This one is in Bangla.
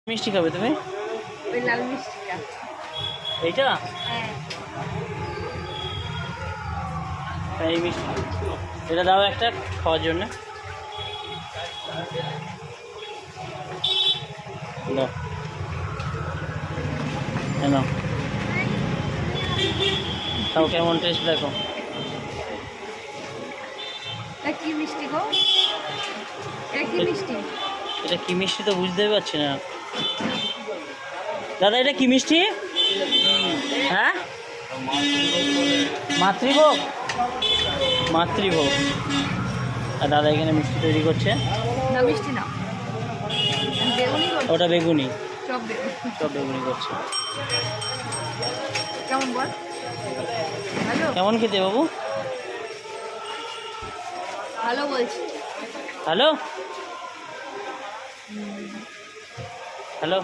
মিষ্টি খাবে তুমি? ওই লাল মিষ্টিটা। এইটা? হ্যাঁ। এই মিষ্টি এটা দাও একটা খাওয়ার জন্য। দাও নাও, তাও কেমন টেস্ট দেখো। এটা কি মিষ্টি গো? এটা কি মিষ্টি? এটা কি মিষ্টি তো বুঝতেই পারছি না দাদা। এটা কি মিষ্টি? হ্যাঁ, মাতৃভোগ। মাতৃভোগ। আর দাদা এখানে মিষ্টি তৈরি করছে। না মিষ্টি না, বেগুনি করছে। ওটা বেগুনি, সব বেগুনি। সব বেগুনি করছে। কেমন বল? ভালো? কেমন খেতে বাবু? ভালো বলছি। Hello hello.